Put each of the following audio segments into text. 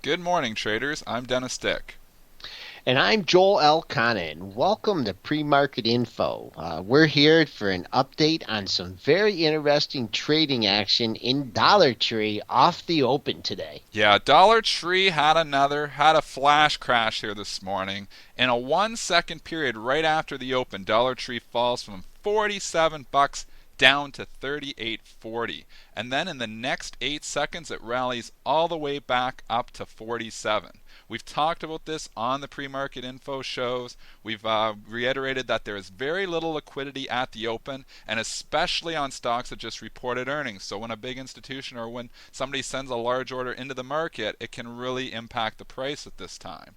Good morning, traders. I'm Dennis Dick. And I'm Joel L. Conan. Welcome to Pre-Market Info. We're here for an update on some very interesting trading action in Dollar Tree off the open today. Yeah, Dollar Tree had a flash crash here this morning. In a 1 second period right after the open, Dollar Tree falls from 47 bucks down to 38.40. And then in the next 8 seconds it rallies all the way back up to 47. We've talked about this on the pre-market info shows. We've reiterated that there is very little liquidity at the open, and especially on stocks that just reported earnings. So when a big institution or when somebody sends a large order into the market, it can really impact the price at this time.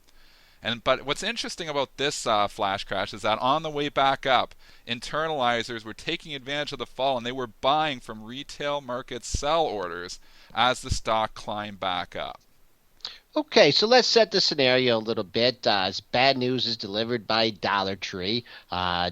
But what's interesting about this flash crash is that on the way back up, internalizers were taking advantage of the fall and they were buying from retail market sell orders as the stock climbed back up. Okay, so let's set the scenario a little bit. Bad news is delivered by Dollar Tree.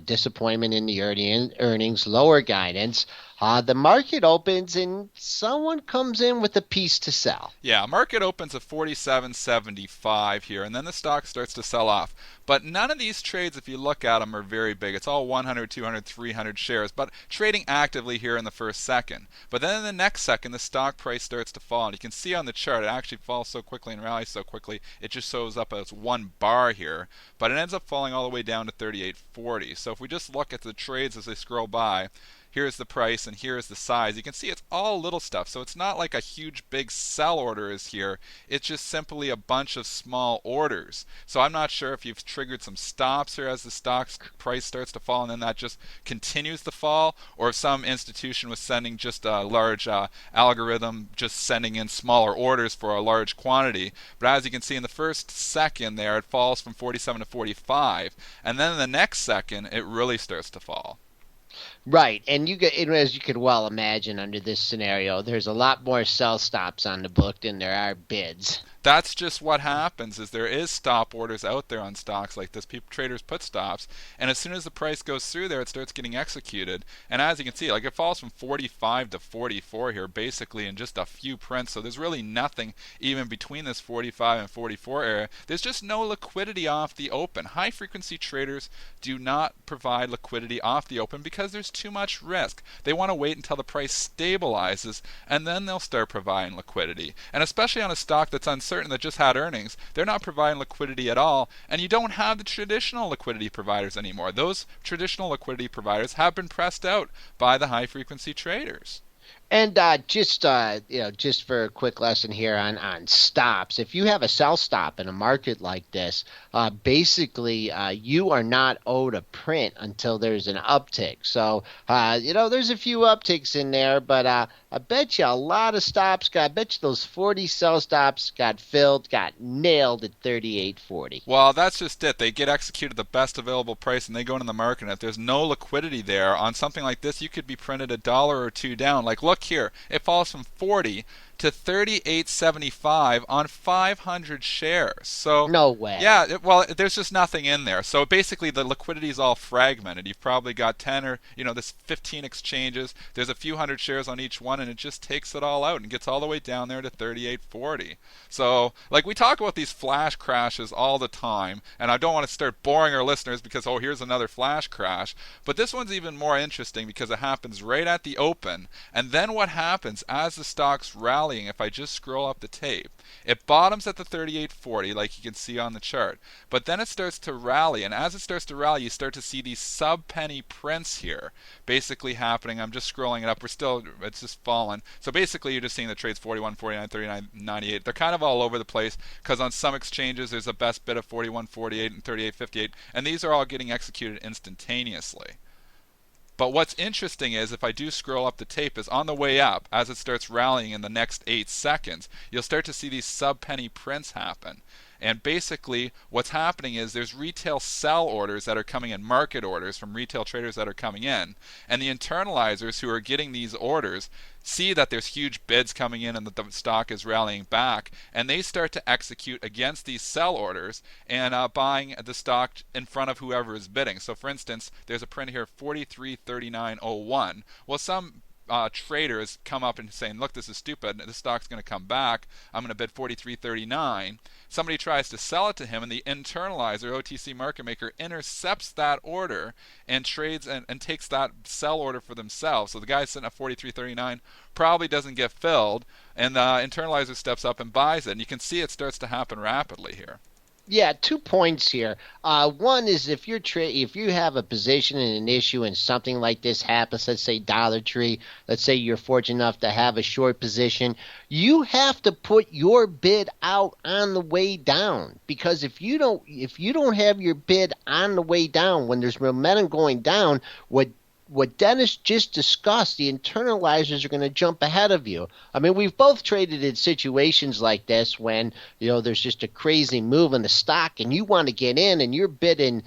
Disappointment in the earnings, lower guidance. The market opens and someone comes in with a piece to sell. Yeah, market opens at 47.75 here, and then the stock starts to sell off. But none of these trades, if you look at them, are very big. It's all 100, 200, 300 shares, but trading actively here in the first second. But then in the next second, the stock price starts to fall, and you can see on the chart it actually falls so quickly and rallies so quickly, it just shows up as one bar here. But it ends up falling all the way down to 38.40. So if we just look at the trades as they scroll by, here's the price and here's the size. You can see it's all little stuff. So it's not like a huge big sell order is here. It's just simply a bunch of small orders. So I'm not sure if you've triggered some stops here as the stock's price starts to fall and then that just continues to fall, or if some institution was sending just a large algorithm just sending in smaller orders for a large quantity. But as you can see in the first second there, it falls from 47 to 45, and then in the next second it really starts to fall. Right, and as you could well imagine, under this scenario, there's a lot more sell stops on the book than there are bids. That's just what happens. Is there is stop orders out there on stocks like this. People, traders put stops, and as soon as the price goes through there, it starts getting executed. And as you can see, like it falls from 45 to 44 here, basically in just a few prints. So there's really nothing even between this 45 and 44 area. There's just no liquidity off the open. High frequency traders do not provide liquidity off the open because there's too much risk. They want to wait until the price stabilizes, and then they'll start providing liquidity. And especially on a stock that's uncertain, that just had earnings, they're not providing liquidity at all, and you don't have the traditional liquidity providers anymore. Those traditional liquidity providers have been pressed out by the high frequency traders. And just for a quick lesson here on stops, if you have a sell stop in a market like this, basically you are not owed a print until there's an uptick. So there's a few upticks in there, but I bet you a lot of I bet you those 40 sell stops got nailed at 38.40. Well, that's just it. They get executed at the best available price and they go into the market. And if there's no liquidity there on something like this, you could be printed a dollar or two down. Like, look here, it falls from 40 to 38.75 on 500 shares. So No way. yeah, well, there's just nothing in there. So basically, the liquidity is all fragmented. You've probably got 10 or this 15 exchanges. There's a few hundred shares on each one, and it just takes it all out and gets all the way down there to 38.40. So like we talk about these flash crashes all the time, and I don't want to start boring our listeners because here's another flash crash. But this one's even more interesting because it happens right at the open, and then what happens as the stock's rallying? If I just scroll up the tape, it bottoms at the 38.40 like you can see on the chart, but then it starts to rally, and as it starts to rally you start to see these sub penny prints here basically happening. I'm just scrolling it up. It's just fallen. So basically you're just seeing the trades 41, 49, 39, 98. They're kind of all over the place because on some exchanges there's a best bid of 41, 48 and 38.58, and these are all getting executed instantaneously. But what's interesting is if I do scroll up the tape is on the way up, as it starts rallying in the next 8 seconds, you'll start to see these sub-penny prints happen. And basically what's happening is there's retail sell orders that are coming in, market orders from retail traders that are coming in, and the internalizers who are getting these orders see that there's huge bids coming in and that the stock is rallying back, and they start to execute against these sell orders and buying the stock in front of whoever is bidding. So for instance, there's a print here 43.39.01. Well, some traders come up and saying, look, this is stupid, this stock's going to come back, I'm going to bid 43.39. Somebody tries to sell it to him, and the internalizer, OTC market maker, intercepts that order and trades and takes that sell order for themselves. So the guy sitting at 43.39 probably doesn't get filled, and the internalizer steps up and buys it. And you can see it starts to happen rapidly here. Yeah, 2 points here. One is if you have a position in an issue and something like this happens, let's say Dollar Tree, let's say you're fortunate enough to have a short position, you have to put your bid out on the way down, because if you don't have your bid on the way down when there's momentum going down, what Dennis just discussed, the internalizers are going to jump ahead of you. I mean, we've both traded in situations like this when, there's just a crazy move in the stock and you want to get in and you're bidding,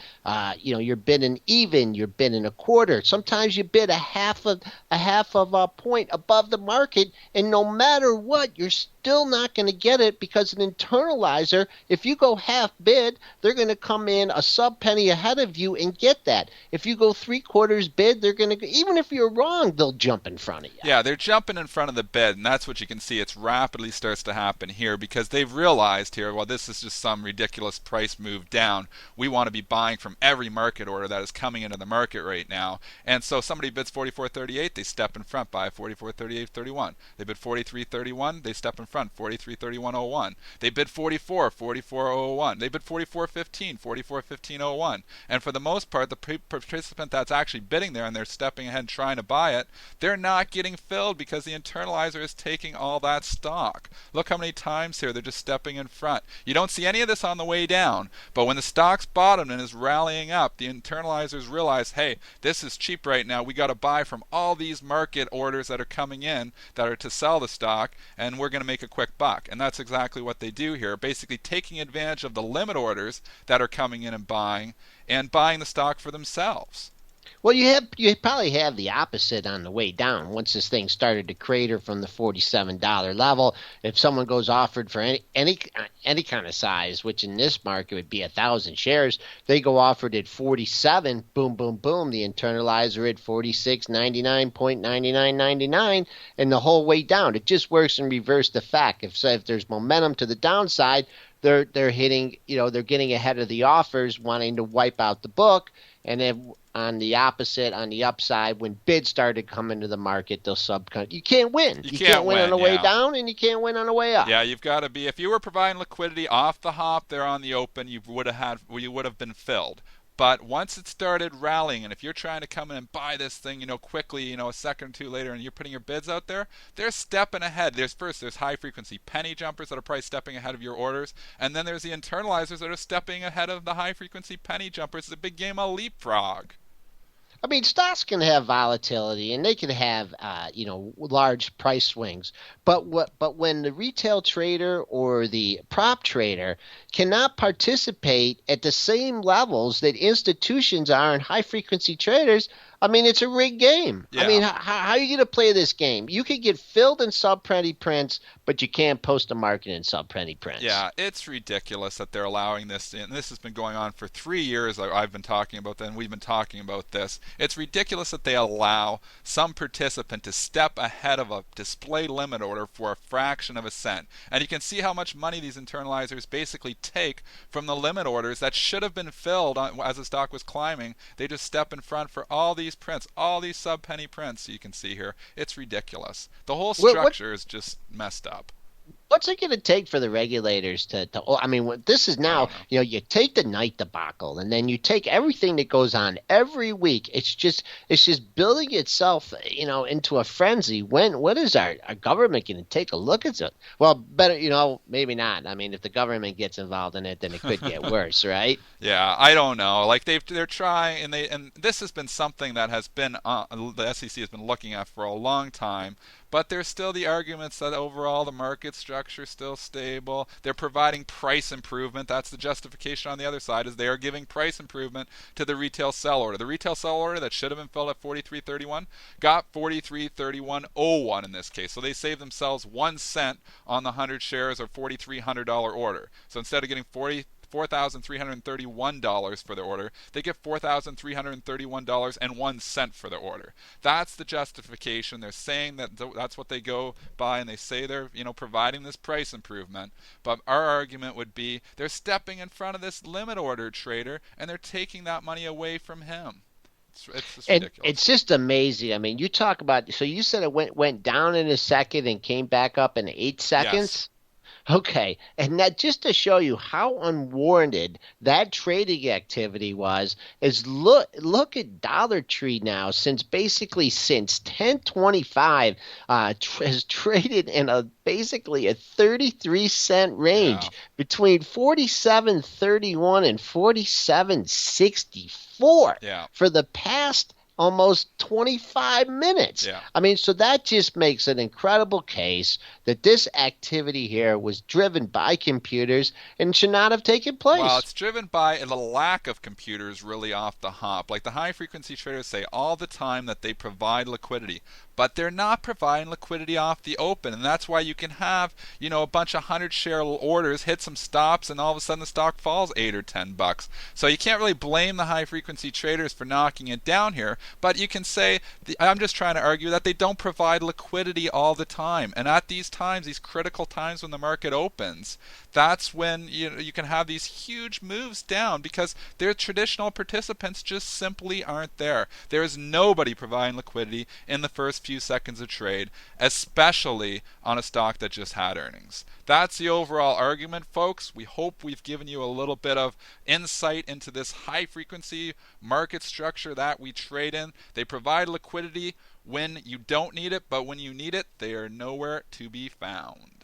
you're bidding even, you're bidding a quarter. Sometimes you bid a half of a point above the market, and no matter what, you're still not going to get it, because an internalizer, if you go half bid, they're going to come in a sub penny ahead of you and get that. If you go 3/4 bid, they're going to, even if you're wrong, they'll jump in front of you. Yeah, they're jumping in front of the bid, and that's what you can see. It's rapidly starts to happen here because they've realized here, well, this is just some ridiculous price move down. We want to be buying from every market order that is coming into the market right now. And so somebody bids 44.38, they step in front, buy 44.38.31. They bid 43.31, they step in front, 43.31.01. They bid 44.44.01. They bid 44.15, 44.15.01. And for the most part, the participant that's actually bidding there and they're stepping ahead trying to buy it, they're not getting filled because the internalizer is taking all that stock. Look how many times here they're just stepping in front. You don't see any of this on the way down, but when the stock's bottomed and is rallying up, the internalizers realize, hey, this is cheap right now. We got to buy from all these market orders that are coming in that are to sell the stock, and we're going to make a quick buck. And that's exactly what they do here, basically taking advantage of the limit orders that are coming in and buying the stock for themselves. Well, you probably have the opposite on the way down. Once this thing started to crater from the $47 level, if someone goes offered for any kind of size, which in this market would be 1,000 shares, they go offered at 47. Boom, boom, boom. The internalizer at 46.99.9999, and the whole way down. It just works in reverse effect. If there's momentum to the downside, they're hitting, they're getting ahead of the offers, wanting to wipe out the book, and then on the opposite, on the upside, when bids started coming to the market, they'll subcut. You can't win. You can't win on the way down, and you can't win on the way up. Yeah, you've got to be. If you were providing liquidity off the hop there on the open, you would have been filled. But once it started rallying, and if you're trying to come in and buy this thing, quickly, a second or two later, and you're putting your bids out there, they're stepping ahead. There's high frequency penny jumpers that are probably stepping ahead of your orders, and then there's the internalizers that are stepping ahead of the high frequency penny jumpers. It's a big game of leapfrog. I mean, stocks can have volatility and they can have, large price swings. But when the retail trader or the prop trader cannot participate at the same levels that institutions are and high frequency traders, I mean, it's a rigged game. Yeah. I mean, how are you going to play this game? You could get filled in sub-penny prints, but you can't post a market in sub-penny prints. Yeah, it's ridiculous that they're allowing this. And this has been going on for 3 years. I've been talking about that, and we've been talking about this. It's ridiculous that they allow some participant to step ahead of a display limit order for a fraction of a cent. And you can see how much money these internalizers basically take from the limit orders that should have been filled as the stock was climbing. They just step in front for all these prints, all these sub-penny prints you can see here. It's ridiculous. The whole structure is just messed up. What's it going to take for the regulators to I mean, this is now, you take the night debacle and then you take everything that goes on every week. It's just building itself, into a frenzy. When is our government going to take a look at it? Well, better, maybe not. I mean, if the government gets involved in it, then it could get worse, right? Yeah, I don't know. Like they're trying, and this has been something that has been the SEC has been looking at for a long time. But there's still the arguments that overall the market structure is still stable. They're providing price improvement. That's the justification on the other side, is they are giving price improvement to the retail sell order. The retail sell order that should have been filled at 43.31 got 43.31.01 in this case. So they saved themselves 1 cent on the 100 shares or $4,300 order. So instead of getting $4,331 for the order. They get $4,331.01 for the order. That's the justification. They're saying that that's what they go by, and they say they're providing this price improvement. But our argument would be they're stepping in front of this limit order trader, and they're taking that money away from him. It's just And ridiculous. it's just amazing. I mean, you talk about, so you said it went down in a second and came back up in 8 seconds. Yes. Okay, and that just to show you how unwarranted that trading activity was, is look at Dollar Tree now. Since 1025, has traded in basically a 33-cent range Yeah. between 47.31 and 47.64 Yeah. for the past almost 25 minutes. Yeah. I mean, so that just makes an incredible case that this activity here was driven by computers and should not have taken place. Well, it's driven by the lack of computers really off the hop. Like the high frequency traders say all the time that they provide liquidity, but they're not providing liquidity off the open. And that's why you can have, a bunch of 100-share orders hit some stops, and all of a sudden the stock falls $8 or $10. So you can't really blame the high frequency traders for knocking it down here, but you can say, I'm just trying to argue that they don't provide liquidity all the time. And at these times, these critical times when the market opens, that's when you can have these huge moves down because their traditional participants just simply aren't there. There is nobody providing liquidity in the first few seconds of trade, especially on a stock that just had earnings. That's the overall argument, folks. We hope we've given you a little bit of insight into this high frequency market structure that we trade in. They provide liquidity when you don't need it, but when you need it, they are nowhere to be found.